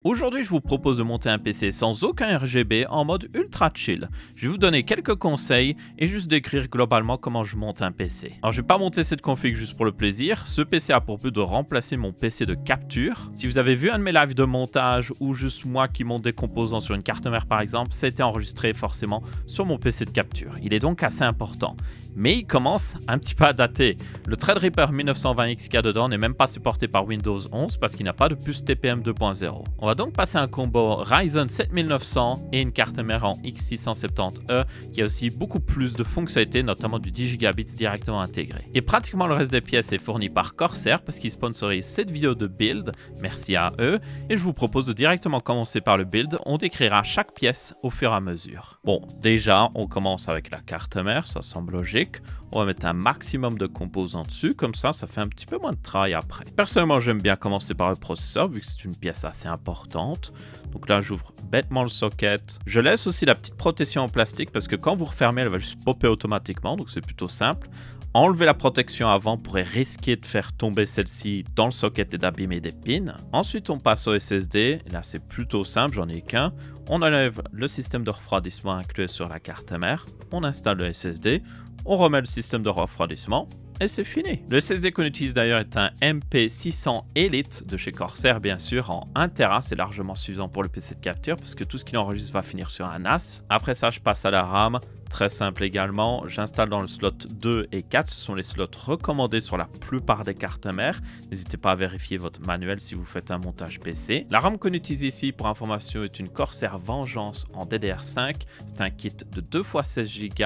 Aujourd'hui, je vous propose de monter un PC sans aucun RGB en mode ultra chill. Je vais vous donner quelques conseils et juste décrire globalement comment je monte un PC. Alors, je vais pas monter cette config juste pour le plaisir. Ce PC a pour but de remplacer mon PC de capture. Si vous avez vu un de mes lives de montage ou juste moi qui monte des composants sur une carte mère par exemple, ça a été enregistré forcément sur mon PC de capture. Il est donc assez important. Mais il commence un petit peu à dater. Le Threadripper 1920X qu'il y a dedans n'est même pas supporté par Windows 11 parce qu'il n'a pas de puce TPM 2.0. On va donc passer un combo Ryzen 7900 et une carte mère en X670E qui a aussi beaucoup plus de fonctionnalités, notamment du 10 Gb directement intégré. Et pratiquement le reste des pièces est fourni par Corsair parce qu'ils sponsorisent cette vidéo de build, merci à eux, et je vous propose de directement commencer par le build. On décrira chaque pièce au fur et à mesure. Bon, déjà, on commence avec la carte mère, ça semble logique. On va mettre un maximum de composants dessus, comme ça fait un petit peu moins de travail après. Personnellement, j'aime bien commencer par le processeur, vu que c'est une pièce assez importante. Donc là, j'ouvre bêtement le socket. Je laisse aussi la petite protection en plastique, parce que quand vous refermez, elle va juste popper automatiquement, donc c'est plutôt simple. Enlever la protection avant pourrait risquer de faire tomber celle-ci dans le socket et d'abîmer des pins. Ensuite, on passe au SSD. Et là, c'est plutôt simple, j'en ai qu'un. On enlève le système de refroidissement inclus sur la carte mère. On installe le SSD. On remet le système de refroidissement et c'est fini. Le SSD qu'on utilise d'ailleurs est un MP600 Elite de chez Corsair, bien sûr, en 1 Tera. C'est largement suffisant pour le PC de capture parce que tout ce qu'il enregistre va finir sur un NAS. Après ça, je passe à la RAM. Très simple également, j'installe dans le slot 2 et 4, ce sont les slots recommandés sur la plupart des cartes mères. N'hésitez pas à vérifier votre manuel si vous faites un montage PC. La RAM qu'on utilise ici pour information est une Corsair Vengeance en DDR5. C'est un kit de 2 x 16 Go.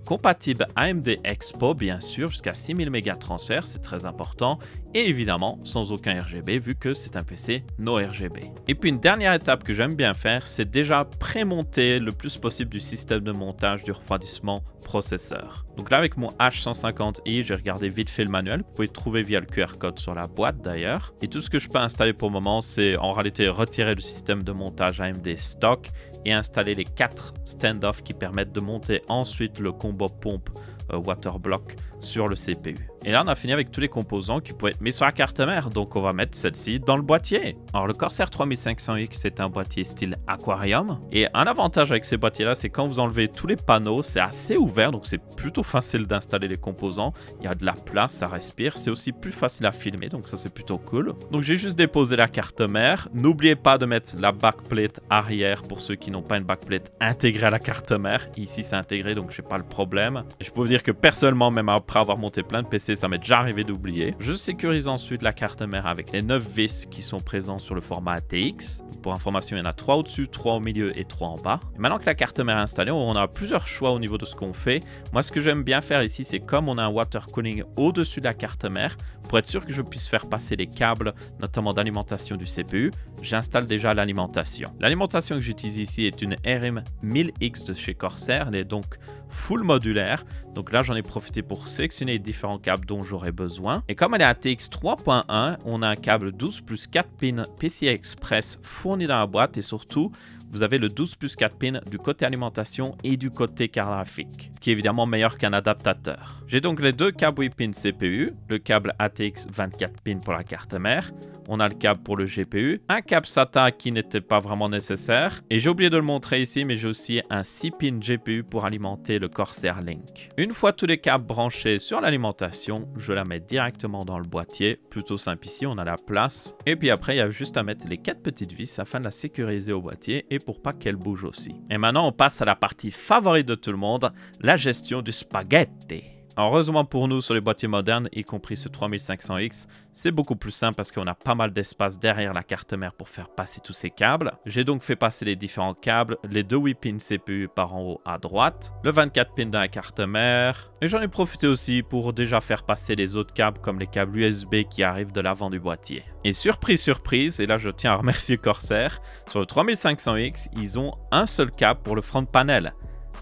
Compatible AMD Expo, bien sûr, jusqu'à 6000 mégas de transfert, c'est très important. Et évidemment, sans aucun RGB, vu que c'est un PC no RGB. Et puis une dernière étape que j'aime bien faire, c'est déjà prémonter le plus possible du système de montage du refroidissement processeur. Donc là, avec mon H150i, j'ai regardé vite fait le manuel. Vous pouvez le trouver via le QR code sur la boîte d'ailleurs. Et tout ce que je peux installer pour le moment, c'est en réalité retirer le système de montage AMD stock et installer les 4 standoffs qui permettent de monter ensuite le combo pompe Waterblock sur le CPU. Et là, on a fini avec tous les composants qui pouvaient être mis sur la carte mère. Donc, on va mettre celle-ci dans le boîtier. Alors, le Corsair 3500X, c'est un boîtier style aquarium. Et un avantage avec ces boîtiers-là, c'est quand vous enlevez tous les panneaux, c'est assez ouvert. Donc, c'est plutôt facile d'installer les composants. Il y a de la place, ça respire. C'est aussi plus facile à filmer. Donc, ça, c'est plutôt cool. Donc, j'ai juste déposé la carte mère. N'oubliez pas de mettre la backplate arrière pour ceux qui n'ont pas une backplate intégrée à la carte mère. Ici, c'est intégré, donc je n'ai pas le problème. Et je peux vous dire que personnellement, même après avoir monté plein de PC, ça m'est déjà arrivé d'oublier. Je sécurise ensuite la carte mère avec les 9 vis qui sont présents sur le format ATX. Pour information, il y en a 3 au-dessus, 3 au milieu et 3 en bas. Et maintenant que la carte mère est installée, on a plusieurs choix au niveau de ce qu'on fait. Moi, ce que j'aime bien faire ici, c'est comme on a un water cooling au-dessus de la carte mère, pour être sûr que je puisse faire passer les câbles, notamment d'alimentation du CPU, j'installe déjà l'alimentation. L'alimentation que j'utilise ici est une RM 1000X de chez Corsair. Elle est donc full modulaire. Donc là, j'en ai profité pour sélectionner les différents câbles dont j'aurais besoin. Et comme elle est ATX 3.1, on a un câble 12 plus 4 pins PCI Express fourni dans la boîte et surtout, vous avez le 12 plus 4 pins du côté alimentation et du côté carte graphique, ce qui est évidemment meilleur qu'un adaptateur. J'ai donc les deux câbles 8 pins CPU, le câble ATX 24 pins pour la carte mère, on a le câble pour le GPU, un câble SATA qui n'était pas vraiment nécessaire, et j'ai oublié de le montrer ici, mais j'ai aussi un 6 pins GPU pour alimenter le Corsair Link. Une fois tous les câbles branchés sur l'alimentation, je la mets directement dans le boîtier, plutôt simple ici, on a la place, et puis après il y a juste à mettre les 4 petites vis afin de la sécuriser au boîtier et pour pas qu'elle bouge aussi. Et maintenant on passe à la partie favorite de tout le monde, la gestion du spaghetti. Alors, heureusement pour nous, sur les boîtiers modernes, y compris ce 3500X, c'est beaucoup plus simple parce qu'on a pas mal d'espace derrière la carte mère pour faire passer tous ces câbles. J'ai donc fait passer les différents câbles, les 2 8 pins CPU par en haut à droite, le 24 pins dans la carte mère, et j'en ai profité aussi pour déjà faire passer les autres câbles comme les câbles USB qui arrivent de l'avant du boîtier. Et surprise, surprise, et là je tiens à remercier Corsair, sur le 3500X, ils ont un seul câble pour le front panel.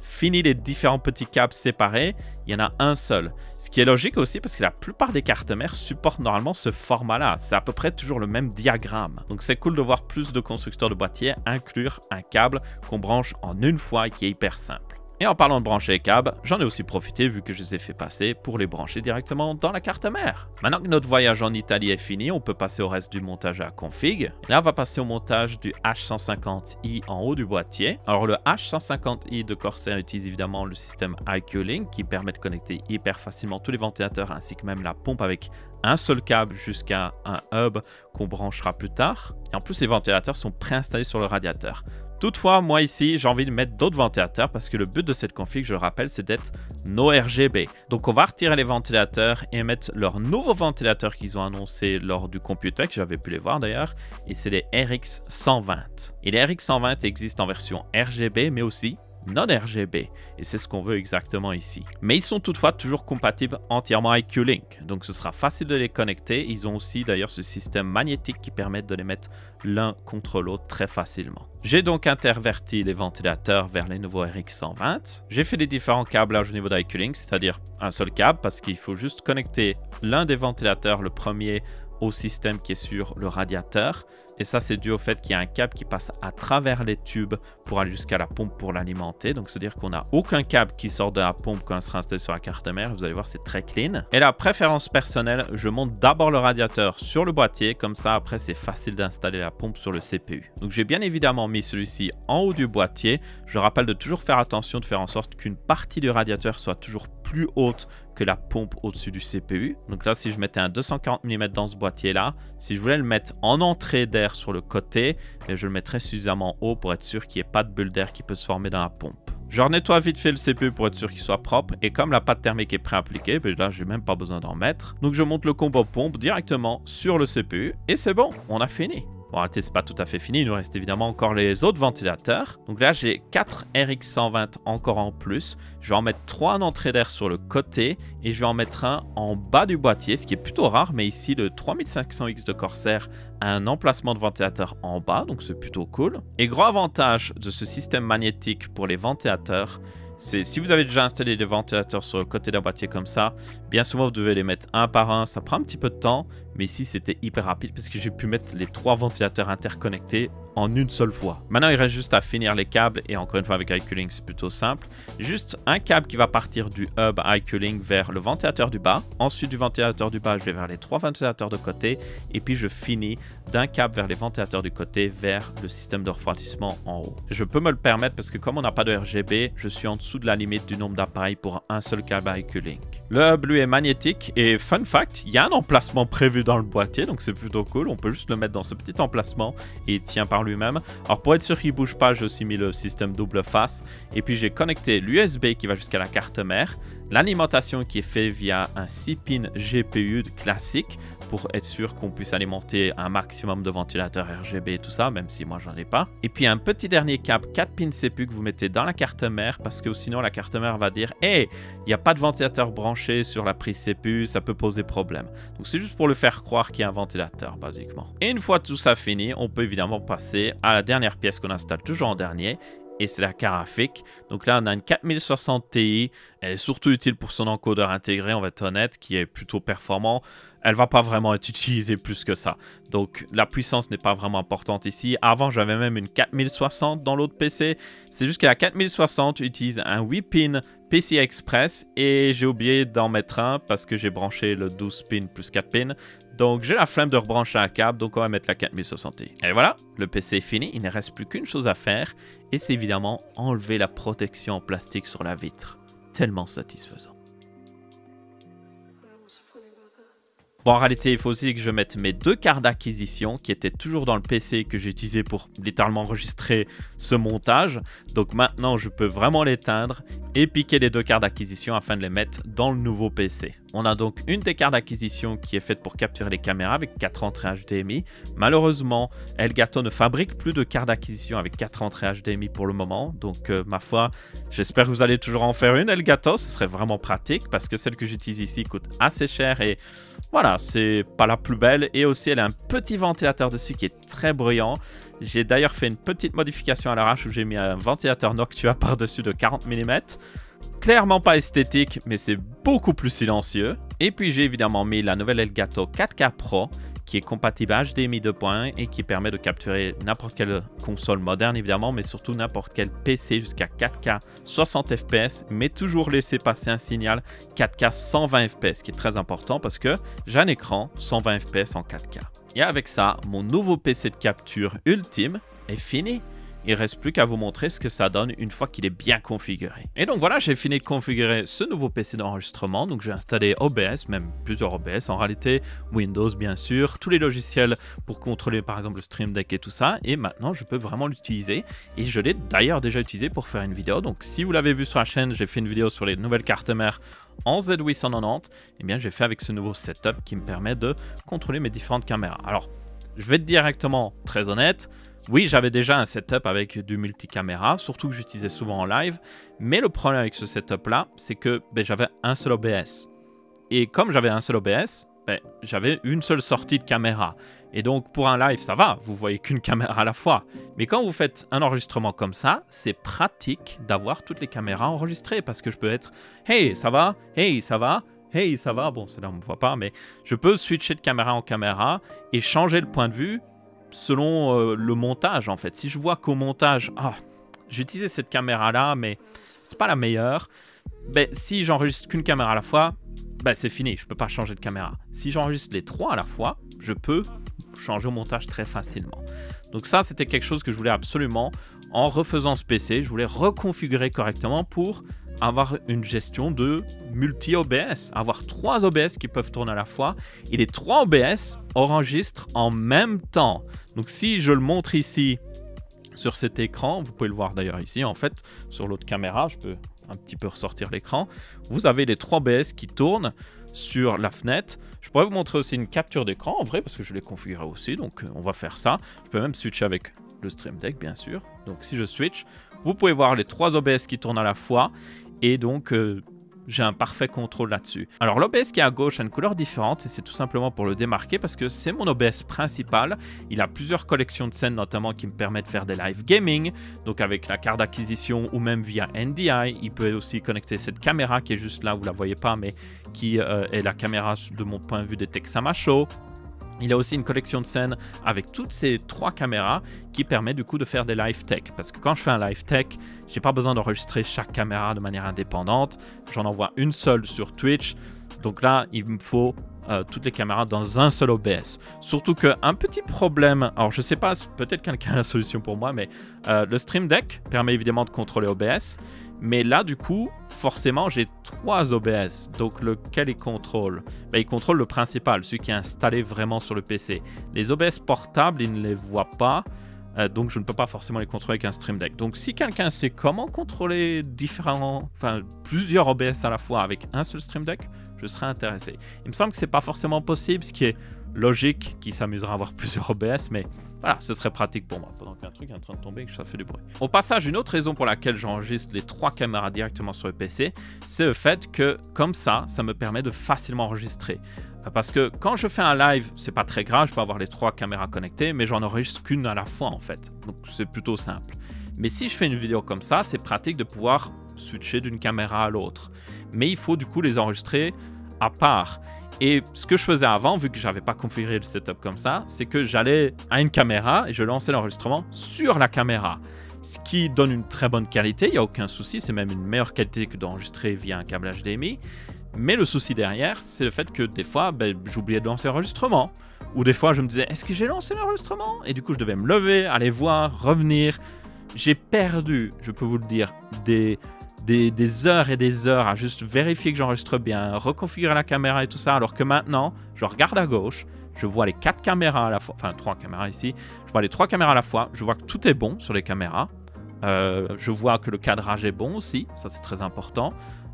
Fini les différents petits câbles séparés, il y en a un seul. Ce qui est logique aussi parce que la plupart des cartes mères supportent normalement ce format-là. C'est à peu près toujours le même diagramme. Donc c'est cool de voir plus de constructeurs de boîtiers inclure un câble qu'on branche en une fois et qui est hyper simple. Et en parlant de brancher les câbles, j'en ai aussi profité vu que je les ai fait passer pour les brancher directement dans la carte mère. Maintenant que notre voyage en Italie est fini, on peut passer au reste du montage à la config. Et là, on va passer au montage du H150i en haut du boîtier. Alors le H150i de Corsair utilise évidemment le système IQ-Link qui permet de connecter hyper facilement tous les ventilateurs ainsi que même la pompe avec un seul câble jusqu'à un hub qu'on branchera plus tard. Et en plus, les ventilateurs sont préinstallés sur le radiateur. Toutefois, moi ici, j'ai envie de mettre d'autres ventilateurs parce que le but de cette config, je le rappelle, c'est d'être nos RGB. Donc, on va retirer les ventilateurs et mettre leurs nouveaux ventilateurs qu'ils ont annoncés lors du Computex, j'avais pu les voir d'ailleurs, et c'est les RX120. Et les RX120 existent en version RGB, mais aussi non-RGB, et c'est ce qu'on veut exactement ici. Mais ils sont toutefois toujours compatibles entièrement avec IQ-Link, donc ce sera facile de les connecter. Ils ont aussi d'ailleurs ce système magnétique qui permet de les mettre l'un contre l'autre très facilement. J'ai donc interverti les ventilateurs vers les nouveaux RX120. J'ai fait les différents câblages au niveau d'IQ-Link, c'est-à-dire un seul câble, parce qu'il faut juste connecter l'un des ventilateurs, le premier, au système qui est sur le radiateur. Et ça, c'est dû au fait qu'il y a un câble qui passe à travers les tubes pour aller jusqu'à la pompe pour l'alimenter. Donc, c'est-à-dire qu'on n'a aucun câble qui sort de la pompe quand elle sera installée sur la carte mère. Vous allez voir, c'est très clean. Et la préférence personnelle, je monte d'abord le radiateur sur le boîtier. Comme ça, après, c'est facile d'installer la pompe sur le CPU. Donc, j'ai bien évidemment mis celui-ci en haut du boîtier. Je rappelle de toujours faire attention, de faire en sorte qu'une partie du radiateur soit toujours plus haute que la pompe au-dessus du CPU. Donc là, si je mettais un 240 mm dans ce boîtier-là, si je voulais le mettre en entrée d'air sur le côté, je le mettrais suffisamment haut pour être sûr qu'il n'y ait pas de bulle d'air qui peut se former dans la pompe. Je nettoie vite fait le CPU pour être sûr qu'il soit propre, et comme la pâte thermique est pré-appliquée, là j'ai même pas besoin d'en mettre. Donc je monte le combo pompe directement sur le CPU et c'est bon, on a fini. Bon, arrêtez, c'est pas tout à fait fini, il nous reste évidemment encore les autres ventilateurs. Donc là, j'ai 4 RX120 encore en plus. Je vais en mettre 3 en entrée d'air sur le côté et je vais en mettre un en bas du boîtier, ce qui est plutôt rare, mais ici, le 3500X de Corsair a un emplacement de ventilateur en bas, donc c'est plutôt cool. Et gros avantage de ce système magnétique pour les ventilateurs, c'est si vous avez déjà installé des ventilateurs sur le côté d'un boîtier comme ça, bien souvent vous devez les mettre un par un, ça prend un petit peu de temps, mais ici c'était hyper rapide parce que j'ai pu mettre les 3 ventilateurs interconnectés en une seule fois. Maintenant il reste juste à finir les câbles et encore une fois avec IQ-Link c'est plutôt simple. Juste un câble qui va partir du hub IQ-Link vers le ventilateur du bas. Ensuite du ventilateur du bas je vais vers les 3 ventilateurs de côté et puis je finis d'un câble vers les ventilateurs du côté vers le système de refroidissement en haut. Je peux me le permettre parce que comme on n'a pas de RGB, je suis en dessous de la limite du nombre d'appareils pour un seul câble IQ-Link. Le hub lui est magnétique et fun fact, il y a un emplacement prévu dans le boîtier donc c'est plutôt cool. On peut juste le mettre dans ce petit emplacement et il tient par lui-même. Alors pour être sûr qu'il ne bouge pas, j'ai aussi mis le système double face et puis j'ai connecté l'USB qui va jusqu'à la carte mère, l'alimentation qui est faite via un 6-pin GPU classique pour être sûr qu'on puisse alimenter un maximum de ventilateurs RGB et tout ça, même si moi j'en ai pas. Et puis un petit dernier câble 4 pins CPU que vous mettez dans la carte mère parce que sinon la carte mère va dire « Hey, il n'y a pas de ventilateur branché sur la prise CPU, ça peut poser problème. » Donc c'est juste pour le faire croire qu'il y a un ventilateur basiquement. Et une fois tout ça fini, on peut évidemment passer à la dernière pièce qu'on installe toujours en dernier. Et c'est la Carafic. Donc là, on a une 4060 Ti. Elle est surtout utile pour son encodeur intégré, on va être honnête, qui est plutôt performant. Elle va pas vraiment être utilisée plus que ça. Donc la puissance n'est pas vraiment importante ici. Avant, j'avais même une 4060 dans l'autre PC. C'est juste que la 4060 utilise un 8-pin PCI Express et j'ai oublié d'en mettre un parce que j'ai branché le 12 pin plus 4 pins. Donc j'ai la flemme de rebrancher un câble, donc on va mettre la 4060. Et voilà, le PC est fini, il ne reste plus qu'une chose à faire, et c'est évidemment enlever la protection en plastique sur la vitre. Tellement satisfaisant. Bon, en réalité, il faut aussi que je mette mes 2 cartes d'acquisition qui étaient toujours dans le PC que j'ai utilisé pour littéralement enregistrer ce montage. Donc maintenant, je peux vraiment l'éteindre et piquer les 2 cartes d'acquisition afin de les mettre dans le nouveau PC. On a donc une des cartes d'acquisition qui est faite pour capturer les caméras avec 4 entrées HDMI. Malheureusement, Elgato ne fabrique plus de cartes d'acquisition avec 4 entrées HDMI pour le moment. Donc, ma foi, j'espère que vous allez toujours en faire une Elgato. Ce serait vraiment pratique parce que celle que j'utilise ici coûte assez cher et voilà, c'est pas la plus belle. Et aussi, elle a un petit ventilateur dessus qui est très bruyant. J'ai d'ailleurs fait une petite modification à l'arrache où j'ai mis un ventilateur Noctua par-dessus de 40 mm. Clairement pas esthétique, mais c'est beaucoup plus silencieux. Et puis j'ai évidemment mis la nouvelle Elgato 4K Pro qui est compatible HDMI 2.1 et qui permet de capturer n'importe quelle console moderne évidemment, mais surtout n'importe quel PC jusqu'à 4K 60 fps, mais toujours laisser passer un signal 4K 120 fps, qui est très important parce que j'ai un écran 120 fps en 4K. Et avec ça, mon nouveau PC de capture ultime est fini. Il ne reste plus qu'à vous montrer ce que ça donne une fois qu'il est bien configuré. Et donc voilà, j'ai fini de configurer ce nouveau PC d'enregistrement. Donc j'ai installé OBS, même plusieurs OBS en réalité, Windows bien sûr, tous les logiciels pour contrôler par exemple le Stream Deck et tout ça. Et maintenant, je peux vraiment l'utiliser. Et je l'ai d'ailleurs déjà utilisé pour faire une vidéo. Donc si vous l'avez vu sur la chaîne, j'ai fait une vidéo sur les nouvelles cartes mères en Z890. Et bien j'ai fait avec ce nouveau setup qui me permet de contrôler mes différentes caméras. Alors, je vais être directement très honnête. Oui, j'avais déjà un setup avec du multicaméra, surtout que j'utilisais souvent en live. Mais le problème avec ce setup-là, c'est que j'avais un seul OBS. Et comme j'avais un seul OBS, j'avais une seule sortie de caméra. Et donc, pour un live, ça va, vous voyez qu'une caméra à la fois. Mais quand vous faites un enregistrement comme ça, c'est pratique d'avoir toutes les caméras enregistrées. Parce que je peux être « Hey, ça va? Hey, ça va ?» Hey, ça va? Bon, celle-là, on ne me voit pas, mais je peux switcher de caméra en caméra et changer le point de vue selon le montage en fait. Si je vois qu'au montage, j'ai utilisé cette caméra là mais c'est pas la meilleure, si j'enregistre qu'une caméra à la fois, c'est fini, je peux pas changer de caméra. Si j'enregistre les trois à la fois, je peux changer au montage très facilement. Donc ça, c'était quelque chose que je voulais absolument en refaisant ce PC. Je voulais reconfigurer correctement pour avoir une gestion de multi-OBS, avoir 3 OBS qui peuvent tourner à la fois, et les 3 OBS enregistrent en même temps. Donc si je le montre ici sur cet écran, vous pouvez le voir d'ailleurs ici, en fait, sur l'autre caméra, je peux un petit peu ressortir l'écran, vous avez les 3 OBS qui tournent sur la fenêtre. Je pourrais vous montrer aussi une capture d'écran, en vrai, parce que je l'ai configuré aussi, donc on va faire ça. Je peux même switcher avec le Stream Deck, bien sûr. Donc si je switch, vous pouvez voir les 3 OBS qui tournent à la fois, et donc j'ai un parfait contrôle là-dessus. Alors l'OBS qui est à gauche a une couleur différente et c'est tout simplement pour le démarquer parce que c'est mon OBS principal. Il a plusieurs collections de scènes notamment qui me permettent de faire des live gaming, donc avec la carte d'acquisition ou même via NDI. Il peut aussi connecter cette caméra qui est juste là, vous la voyez pas, mais qui est la caméra de mon point de vue des Texama Show. Il a aussi une collection de scènes avec toutes ces 3 caméras qui permet du coup de faire des live tech. Parce que quand je fais un live tech, j'ai pas besoin d'enregistrer chaque caméra de manière indépendante. J'en envoie une seule sur Twitch. Donc là, il me faut toutes les caméras dans un seul OBS. Surtout qu'un petit problème, alors je sais pas, peut-être quelqu'un a la solution pour moi, mais le Stream Deck permet évidemment de contrôler OBS. Mais là, du coup, forcément, j'ai 3 OBS. Donc, lequel il contrôle? Il contrôle le principal, celui qui est installé vraiment sur le PC. Les OBS portables, il ne les voit pas. Donc, je ne peux pas forcément les contrôler avec un Stream Deck. Donc, si quelqu'un sait comment contrôler plusieurs OBS à la fois avec un seul Stream Deck, je serais intéressé. Il me semble que ce n'est pas forcément possible, ce qui est logique, qui s'amusera à avoir plusieurs OBS, mais voilà, ce serait pratique pour moi. Pendant qu'un truc est en train de tomber et que ça fait du bruit. Au passage, une autre raison pour laquelle j'enregistre les 3 caméras directement sur le PC, c'est le fait que, comme ça me permet de facilement enregistrer. Parce que quand je fais un live, c'est pas très grave, je peux avoir les 3 caméras connectées, mais j'en enregistre qu'une à la fois en fait. Donc c'est plutôt simple. Mais si je fais une vidéo comme ça, c'est pratique de pouvoir switcher d'une caméra à l'autre. Mais il faut du coup les enregistrer à part. Et ce que je faisais avant, vu que j'avais pas configuré le setup comme ça, c'est que j'allais à une caméra et je lançais l'enregistrement sur la caméra. Ce qui donne une très bonne qualité, il n'y a aucun souci, c'est même une meilleure qualité que d'enregistrer via un câble HDMI. Mais le souci derrière, c'est le fait que des fois, j'oubliais de lancer l'enregistrement. Ou des fois, je me disais, est-ce que j'ai lancé l'enregistrement? Et du coup, je devais me lever, aller voir, revenir. J'ai perdu, je peux vous le dire, des heures et des heures à juste vérifier que j'enregistre bien, reconfigurer la caméra et tout ça, alors que maintenant, je regarde à gauche, je vois les 4 caméras à la fois, enfin 3 caméras ici, je vois les 3 caméras à la fois, je vois que tout est bon sur les caméras, je vois que le cadrage est bon aussi, ça c'est très important,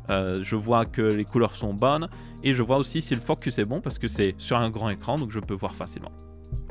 je vois que les couleurs sont bonnes, et je vois aussi si le focus est bon, parce que c'est sur un grand écran, donc je peux voir facilement.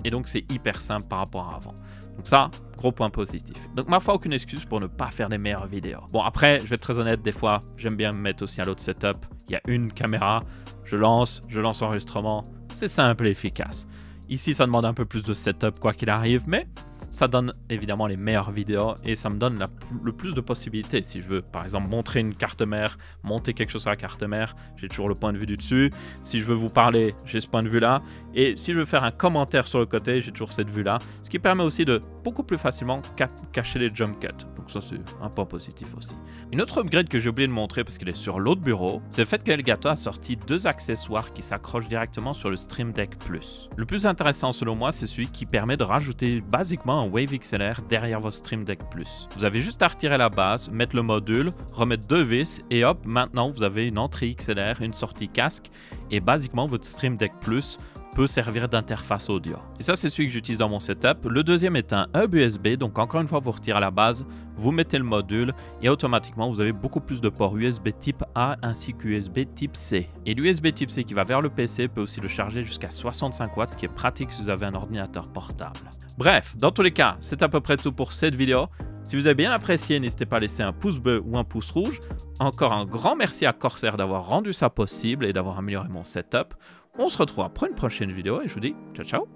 Et donc c'est hyper simple par rapport à avant. Donc ça, gros point positif. Donc ma foi, aucune excuse pour ne pas faire des meilleures vidéos. Bon après, je vais être très honnête, des fois, j'aime bien me mettre aussi à l'autre setup. Il y a une caméra, je lance l'enregistrement. C'est simple et efficace. Ici, ça demande un peu plus de setup quoi qu'il arrive, mais ça donne évidemment les meilleures vidéos et ça me donne le plus de possibilités. Si je veux par exemple montrer une carte mère, monter quelque chose sur la carte mère, j'ai toujours le point de vue du dessus. Si je veux vous parler, j'ai ce point de vue là. Et si je veux faire un commentaire sur le côté, j'ai toujours cette vue là. Ce qui permet aussi de beaucoup plus facilement cacher les jump cuts. Donc ça c'est un point positif aussi. Une autre upgrade que j'ai oublié de montrer parce qu'il est sur l'autre bureau, c'est le fait qu'Elgato a sorti 2 accessoires qui s'accrochent directement sur le Stream Deck Plus. Le plus intéressant selon moi, c'est celui qui permet de rajouter basiquement un Wave XLR derrière votre Stream Deck Plus. Vous avez juste à retirer la base, mettre le module, remettre 2 vis et hop, maintenant vous avez une entrée XLR, une sortie casque et basiquement votre Stream Deck Plus peut servir d'interface audio. Et ça c'est celui que j'utilise dans mon setup. Le deuxième est un hub USB, donc encore une fois vous retirez la base, vous mettez le module et automatiquement vous avez beaucoup plus de ports USB type A ainsi qu'USB type C. Et l'USB type C qui va vers le PC peut aussi le charger jusqu'à 65 watts, ce qui est pratique si vous avez un ordinateur portable. Bref, dans tous les cas, c'est à peu près tout pour cette vidéo. Si vous avez bien apprécié, n'hésitez pas à laisser un pouce bleu ou un pouce rouge. Encore un grand merci à Corsair d'avoir rendu ça possible et d'avoir amélioré mon setup. On se retrouve pour une prochaine vidéo et je vous dis ciao ciao.